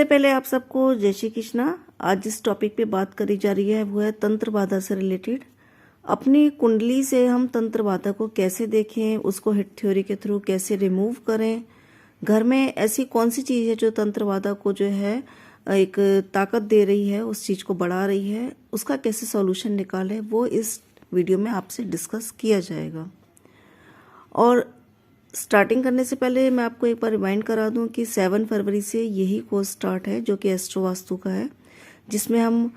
पहले आप सबको जय श्री कृष्णा। आज जिस टॉपिक पे बात करी जा रही है वो है तंत्र बाधा से रिलेटेड। अपनी कुंडली से हम तंत्र बाधा को कैसे देखें, उसको हिट थ्योरी के थ्रू कैसे रिमूव करें, घर में ऐसी कौन सी चीज़ है जो तंत्र बाधा को जो है एक ताकत दे रही है, उस चीज़ को बढ़ा रही है, उसका कैसे सॉल्यूशन निकालें, वो इस वीडियो में आपसे डिस्कस किया जाएगा। और स्टार्टिंग करने से पहले मैं आपको एक बार रिमाइंड करा दूं कि 7 फरवरी से यही कोर्स स्टार्ट है जो कि एस्ट्रो वास्तु का है, जिसमें हम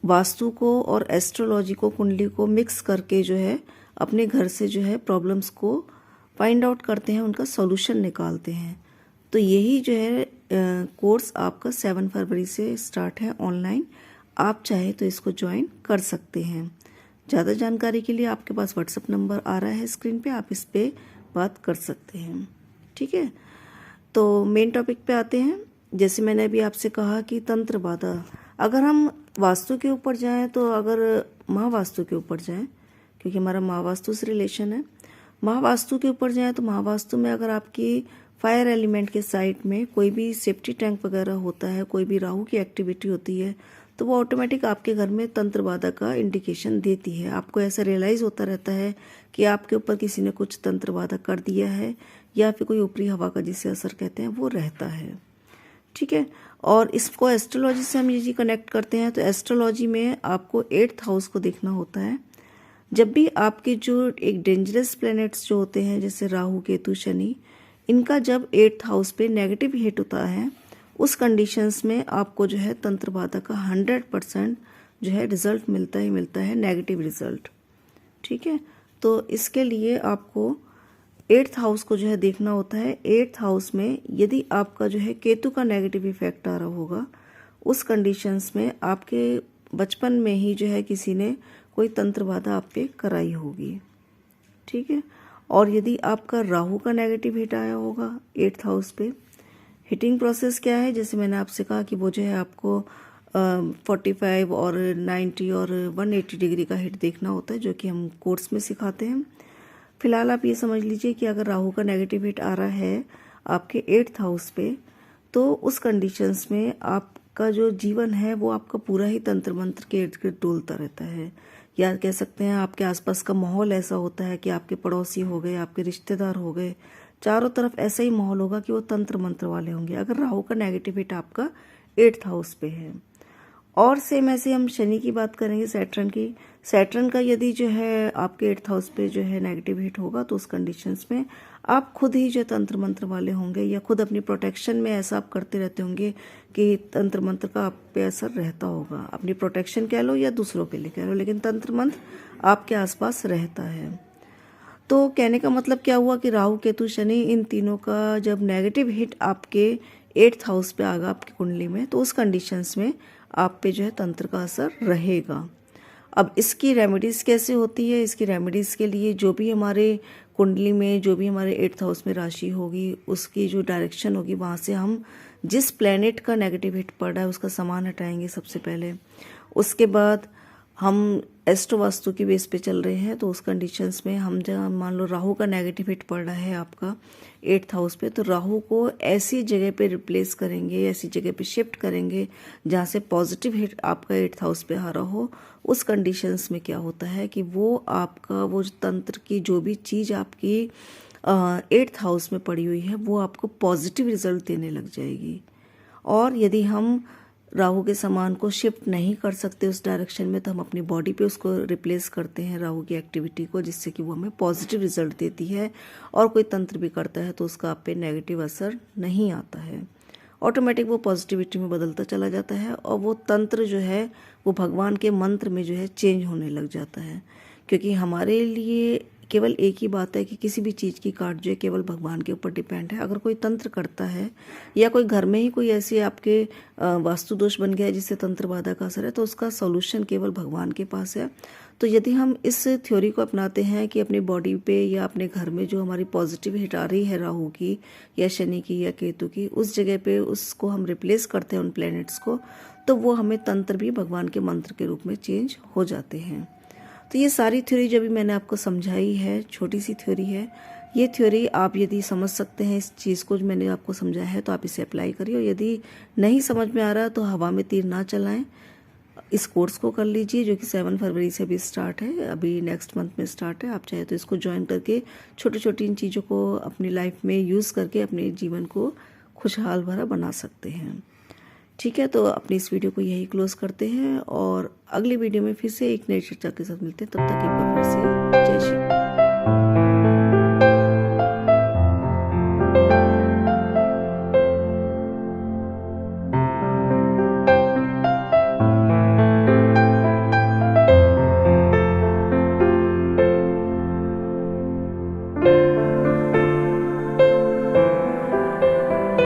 वास्तु को और एस्ट्रोलॉजी को, कुंडली को मिक्स करके जो है अपने घर से जो है प्रॉब्लम्स को फाइंड आउट करते हैं, उनका सॉल्यूशन निकालते हैं। तो यही जो है कोर्स आपका 7 फरवरी से स्टार्ट है ऑनलाइन। आप चाहे तो इसको ज्वाइन कर सकते हैं। ज़्यादा जानकारी के लिए आपके पास व्हाट्सएप नंबर आ रहा है स्क्रीन पे, आप इस पर बात कर सकते हैं। ठीक है, तो मेन टॉपिक पे आते हैं। जैसे मैंने अभी आपसे कहा कि तंत्र बाधा, अगर हम वास्तु के ऊपर जाएं, तो अगर महावास्तु के ऊपर जाएं, क्योंकि हमारा महावास्तु से रिलेशन है, महावास्तु के ऊपर जाएं तो महावास्तु में अगर आपकी फायर एलिमेंट के साइड में कोई भी सेफ्टी टैंक वगैरह होता है, कोई भी राहु की एक्टिविटी होती है, तो वो ऑटोमेटिक आपके घर में तंत्र बाधा का इंडिकेशन देती है। आपको ऐसा रियलाइज होता रहता है कि आपके ऊपर किसी ने कुछ तंत्र बाधा कर दिया है, या फिर कोई ऊपरी हवा का जिसे असर कहते हैं वो रहता है। ठीक है, और इसको एस्ट्रोलॉजी से हम यदि कनेक्ट करते हैं तो एस्ट्रोलॉजी में आपको 8th हाउस को देखना होता है। जब भी आपके जो एक डेंजरस प्लैनेट्स जो होते हैं, जैसे राहु, केतु, शनि, इनका जब 8th हाउस पे नेगेटिव हिट होता है, उस कंडीशंस में आपको जो है तंत्र बाधा का 100% जो है रिजल्ट मिलता ही मिलता है, नेगेटिव रिजल्ट। ठीक है, तो इसके लिए आपको 8th हाउस को जो है देखना होता है। 8th हाउस में यदि आपका जो है केतु का नेगेटिव इफेक्ट आ रहा होगा, उस कंडीशंस में आपके बचपन में ही जो है किसी ने कोई तंत्र बाधा आप पे कराई होगी। ठीक है, और यदि आपका राहु का नेगेटिव हिट आया होगा 8th हाउस पे, हिटिंग प्रोसेस क्या है, जैसे मैंने आपसे कहा कि वो जो है आपको 45 और 90 और 180 डिग्री का हिट देखना होता है, जो कि हम कोर्स में सिखाते हैं। फिलहाल आप ये समझ लीजिए कि अगर राहु का नेगेटिव हिट आ रहा है आपके 8th हाउस पे, तो उस कंडीशंस में आपका जो जीवन है वो आपका पूरा ही तंत्र मंत्र के इर्द गिर्द डोलता रहता है। या कह सकते हैं आपके आसपास का माहौल ऐसा होता है कि आपके पड़ोसी हो गए, आपके रिश्तेदार हो गए, चारों तरफ ऐसा ही माहौल होगा कि वो तंत्र मंत्र वाले होंगे, अगर राहु का नेगेटिव हिट आपका 8th हाउस पे है। और सेम ऐसे हम शनि की बात करेंगे, सैटर्न की। सैटर्न का यदि जो है आपके 8th हाउस पे जो है नेगेटिव हिट होगा, तो उस कंडीशंस में आप खुद ही जो तंत्र मंत्र वाले होंगे, या खुद अपनी प्रोटेक्शन में ऐसा आप करते रहते होंगे कि तंत्र मंत्र का आप पे असर रहता होगा। अपनी प्रोटेक्शन कह लो या दूसरों के लिए कह लो, लेकिन तंत्र मंत्र आपके आसपास रहता है। तो कहने का मतलब क्या हुआ कि राहु, केतु, शनि, इन तीनों का जब नेगेटिव हिट आपके 8th हाउस पे आगा आपकी कुंडली में, तो उस कंडीशंस में आप पे जो है तंत्र का असर रहेगा। अब इसकी रेमेडीज कैसे होती है? इसकी रेमेडीज के लिए जो भी हमारे कुंडली में, जो भी हमारे 8th हाउस में राशि होगी, उसकी जो डायरेक्शन होगी, वहाँ से हम जिस प्लेनेट का नेगेटिव हिट पड़ रहा है उसका सामान हटाएंगे सबसे पहले। उसके बाद हम एस्ट्रो वास्तु की बेस पे चल रहे हैं, तो उस कंडीशंस में हम जब मान लो राहु का नेगेटिव हिट पड़ रहा है आपका 8th हाउस पे, तो राहु को ऐसी जगह पे रिप्लेस करेंगे, ऐसी जगह पे शिफ्ट करेंगे जहाँ से पॉजिटिव हिट आपका 8th हाउस पे आ रहा हो। उस कंडीशंस में क्या होता है कि वो आपका वो तंत्र की जो भी चीज़ आपकी 8th हाउस में पड़ी हुई है, वो आपको पॉजिटिव रिजल्ट देने लग जाएगी। और यदि हम राहु के सामान को शिफ्ट नहीं कर सकते उस डायरेक्शन में, तो हम अपनी बॉडी पे उसको रिप्लेस करते हैं राहु की एक्टिविटी को, जिससे कि वो हमें पॉजिटिव रिजल्ट देती है। और कोई तंत्र भी करता है तो उसका आप पे नेगेटिव असर नहीं आता है, ऑटोमेटिक वो पॉजिटिविटी में बदलता चला जाता है, और वो तंत्र जो है वो भगवान के मंत्र में जो है चेंज होने लग जाता है। क्योंकि हमारे लिए केवल एक ही बात है कि किसी भी चीज़ की काट जो है केवल भगवान के ऊपर डिपेंड है। अगर कोई तंत्र करता है, या कोई घर में ही कोई ऐसे आपके वास्तु दोष बन गया है जिससे तंत्र बाधा का असर है, तो उसका सॉल्यूशन केवल भगवान के पास है। तो यदि हम इस थ्योरी को अपनाते हैं कि अपनी बॉडी पे या अपने घर में जो हमारी पॉजिटिव हिट आ रही है राहु की या शनि की या केतु की, उस जगह पे उसको हम रिप्लेस करते हैं उन प्लैनेट्स को, तो वो हमें तंत्र भी भगवान के मंत्र के रूप में चेंज हो जाते हैं। तो ये सारी थ्योरी जो भी मैंने आपको समझाई है, छोटी सी थ्योरी है, ये थ्योरी आप यदि समझ सकते हैं, इस चीज़ को जो मैंने आपको समझाया है, तो आप इसे अप्लाई करिए। और यदि नहीं समझ में आ रहा तो हवा में तीर ना चलाएं, इस कोर्स को कर लीजिए जो कि 7 फरवरी से भी स्टार्ट है, अभी नेक्स्ट मंथ में स्टार्ट है। आप चाहे तो इसको ज्वाइन करके छोटी छोटी इन चीज़ों को अपनी लाइफ में यूज़ करके अपने जीवन को खुशहाल भरा बना सकते हैं। ठीक है, तो अपनी इस वीडियो को यही क्लोज करते हैं और अगली वीडियो में फिर से एक नई चर्चा के साथ मिलते हैं। तब तक एक बार फिर से जय श्री